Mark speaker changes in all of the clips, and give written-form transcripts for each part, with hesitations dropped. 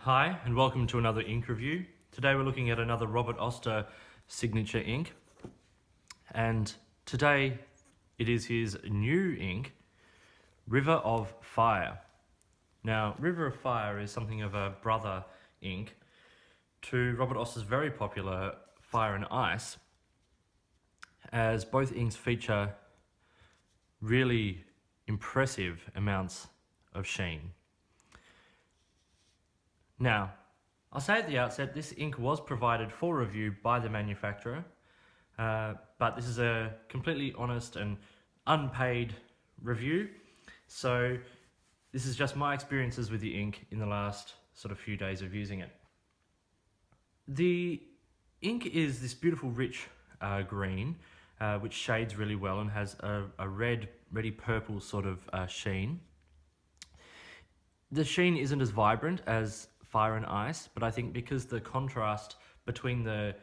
Speaker 1: Hi, and welcome to another ink review. Today we're looking at another Robert Oster signature ink, and today it is his new ink, River of Fire. Now, River of Fire is something of a brother ink to Robert Oster's very popular Fire and Ice, as both inks feature really impressive amounts of sheen. Now, I'll say at the outset, this ink was provided for review by the manufacturer, but this is a completely honest and unpaid review. So this is just my experiences with the ink in the last sort of few days of using it. The ink is this beautiful rich green, which shades really well and has a reddy purple sort of sheen. The sheen isn't as vibrant as Fire and Ice, but I think because the contrast between the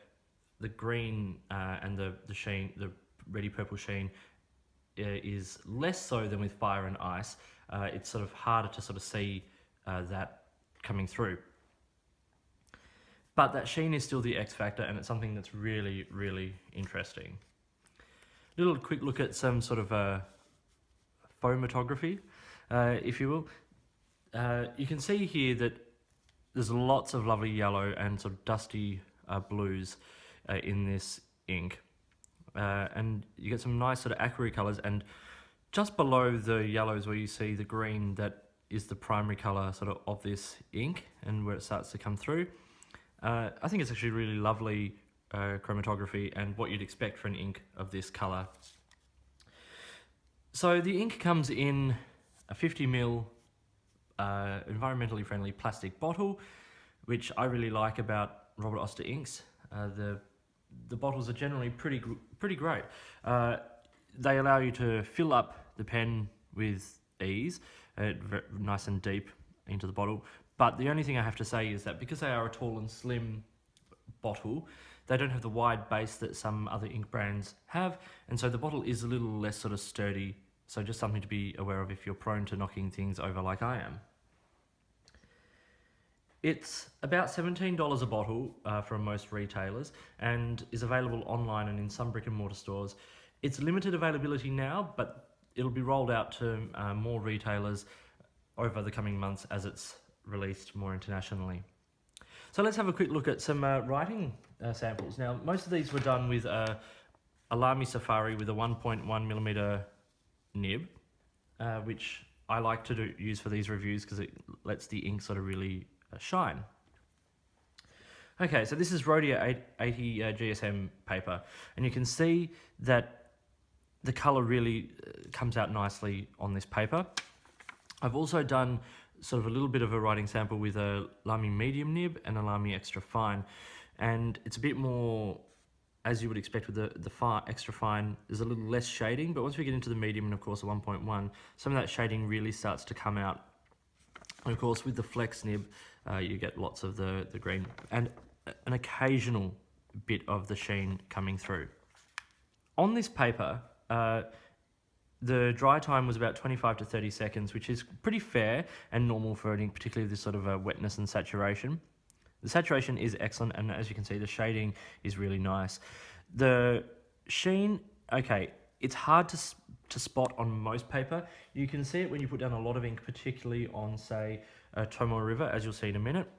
Speaker 1: green and the sheen, the reddy purple sheen, is less so than with Fire and Ice, it's sort of harder to sort of see that coming through. But that sheen is still the X factor, and it's something that's really, really interesting. A little quick look at some sort of photometography, if you will. You can see here that there's lots of lovely yellow and sort of dusty blues in this ink. And you get some nice sort of aquarelle colours, and just below the yellows where you see the green that is the primary colour sort of this ink and where it starts to come through. I think it's actually really lovely chromatography and what you'd expect for an ink of this colour. So the ink comes in a 50ml environmentally friendly plastic bottle, which I really like about Robert Oster inks. The bottles are generally pretty great. They allow you to fill up the pen with ease, nice and deep into the bottle. But the only thing I have to say is that because they are a tall and slim bottle, they don't have the wide base that some other ink brands have, and so the bottle is a little less sort of sturdy. So just something to be aware of if you're prone to knocking things over like I am. It's about $17 a bottle from most retailers and is available online and in some brick and mortar stores. It's limited availability now, but it'll be rolled out to more retailers over the coming months as it's released more internationally. So let's have a quick look at some writing samples. Now, most of these were done with a Lamy Safari with a 1.1mm nib, which I like to use for these reviews because it lets the ink sort of really shine. Okay, so this is Rhodia 80 GSM paper, and you can see that the colour really comes out nicely on this paper. I've also done sort of a little bit of a writing sample with a Lamy medium nib and a Lamy extra fine, and it's a bit more, as you would expect with the extra fine, there's a little less shading, but once we get into the medium and of course the 1.1, some of that shading really starts to come out. And of course with the flex nib, you get lots of the green and an occasional bit of the sheen coming through. On this paper, the dry time was about 25 to 30 seconds, which is pretty fair and normal for an ink, particularly this sort of wetness and saturation. The saturation is excellent, and as you can see, the shading is really nice. The sheen, okay, it's hard to spot on most paper. You can see it when you put down a lot of ink, particularly on, say, Tomo River, as you'll see in a minute.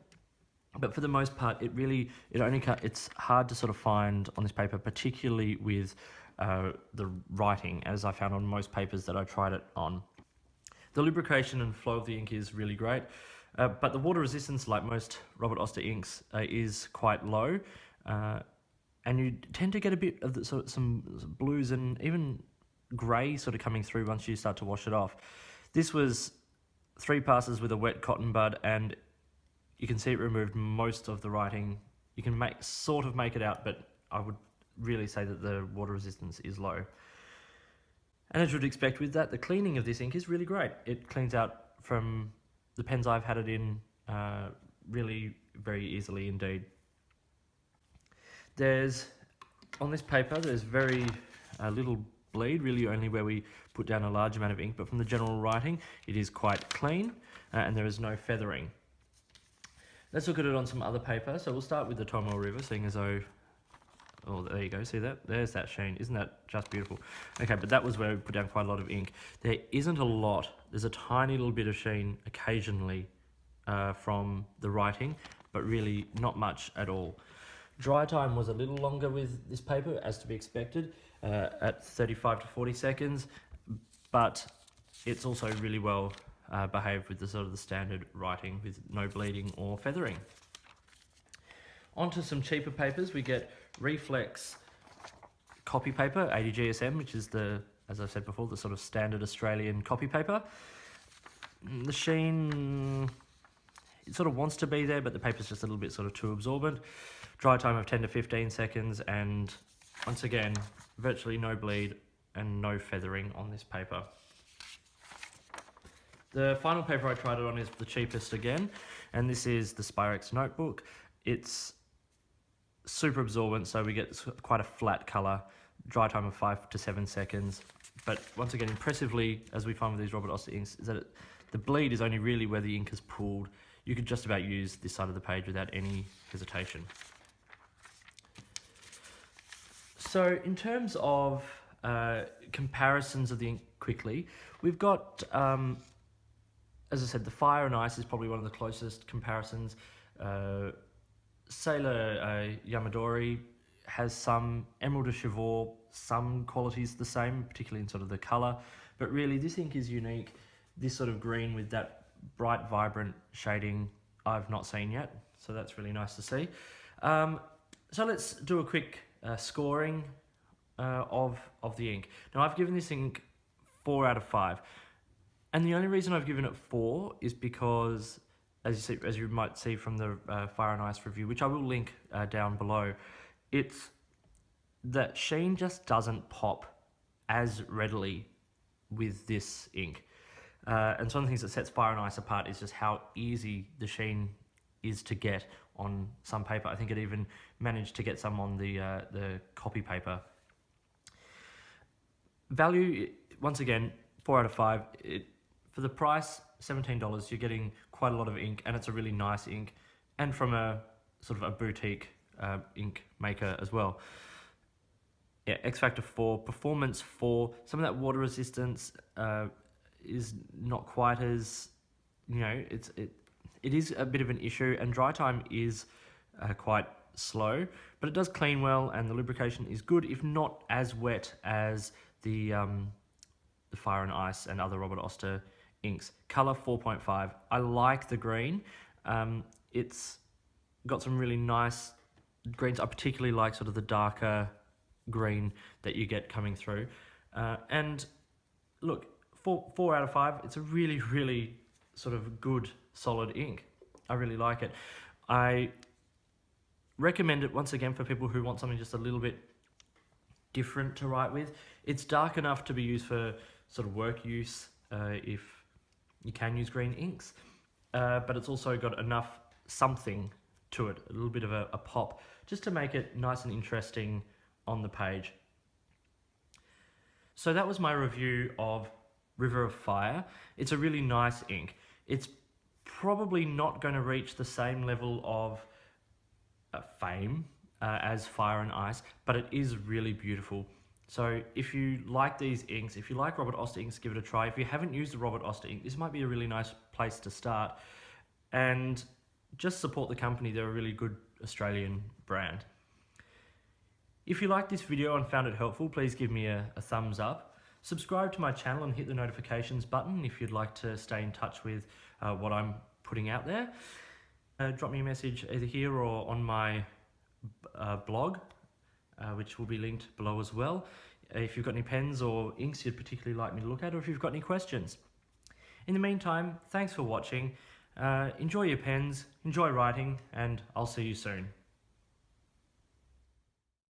Speaker 1: But for the most part, it's hard to sort of find on this paper, particularly with the writing, as I found on most papers that I tried it on. The lubrication and flow of the ink is really great. But the water resistance, like most Robert Oster inks, is quite low, and you tend to get a bit of some blues and even grey sort of coming through once you start to wash it off. This was 3 passes with a wet cotton bud, and you can see it removed most of the writing. You can sort of make it out, but I would really say that the water resistance is low. And as you'd expect with that, the cleaning of this ink is really great. It cleans out from the pens I've had it in really very easily indeed. On this paper, there's very little bleed, really only where we put down a large amount of ink, but from the general writing, it is quite clean and there is no feathering. Let's look at it on some other paper. So we'll start with the Tomoe River, seeing as though, oh, there you go, see that? There's that sheen. Isn't that just beautiful? Okay, but that was where we put down quite a lot of ink. There isn't a lot. There's a tiny little bit of sheen occasionally from the writing, but really not much at all. Dry time was a little longer with this paper, as to be expected, at 35 to 40 seconds, but it's also really well behaved with the sort of the standard writing with no bleeding or feathering. Onto some cheaper papers, we get Reflex copy paper, 80 GSM, which is the, as I've said before, the sort of standard Australian copy paper. The sheen, it sort of wants to be there, but the paper's just a little bit sort of too absorbent. Dry time of 10 to 15 seconds, and once again, virtually no bleed and no feathering on this paper. The final paper I tried it on is the cheapest again, and this is the Spyrix Notebook. It's super absorbent, so we get quite a flat colour, dry time of 5 to 7 seconds. But once again, impressively, as we find with these Robert Oster inks, is that the bleed is only really where the ink is pulled. You could just about use this side of the page without any hesitation. So in terms of comparisons of the ink quickly, we've got, as I said, the Fire and Ice is probably one of the closest comparisons. Sailor Yamadori has some, Emerald de Chivor, some qualities the same, particularly in sort of the colour, but really this ink is unique. This sort of green with that bright, vibrant shading I've not seen yet, so that's really nice to see. So let's do a quick scoring of the ink. Now I've given this ink 4 out of 5. And the only reason I've given it 4 is because, as you might see from the Fire and Ice review, which I will link down below, it's that sheen just doesn't pop as readily with this ink. And some of the things that sets Fire and Ice apart is just how easy the sheen is to get on some paper. I think it even managed to get some on the copy paper. Value, once again, 4 out of 5. For the price, $17, you're getting quite a lot of ink, and it's a really nice ink, and from a sort of a boutique ink maker as well. Yeah, X Factor 4, performance 4, some of that water resistance is not quite as, you know, it is a bit of an issue, and dry time is quite slow, but it does clean well, and the lubrication is good, if not as wet as the Fire and Ice and other Robert Oster inks. Color 4.5. I like the green. It's got some really nice greens. I particularly like sort of the darker green that you get coming through. And look, 4 out of 5. It's a really, really sort of good, solid ink. I really like it. I recommend it once again for people who want something just a little bit different to write with. It's dark enough to be used for sort of work use if you can use green inks, but it's also got enough something to it, a little bit of a pop, just to make it nice and interesting on the page. So that was my review of River of Fire. It's a really nice ink. It's probably not going to reach the same level of fame as Fire and Ice, but it is really beautiful. So if you like these inks, if you like Robert Oster inks, give it a try. If you haven't used a Robert Oster ink, this might be a really nice place to start. And just support the company. They're a really good Australian brand. If you liked this video and found it helpful, please give me a thumbs up. Subscribe to my channel and hit the notifications button if you'd like to stay in touch with what I'm putting out there. Drop me a message either here or on my blog, which will be linked below as well. If you've got any pens or inks you'd particularly like me to look at, or if you've got any questions. In the meantime, thanks for watching. Enjoy your pens, enjoy writing, and I'll see you soon.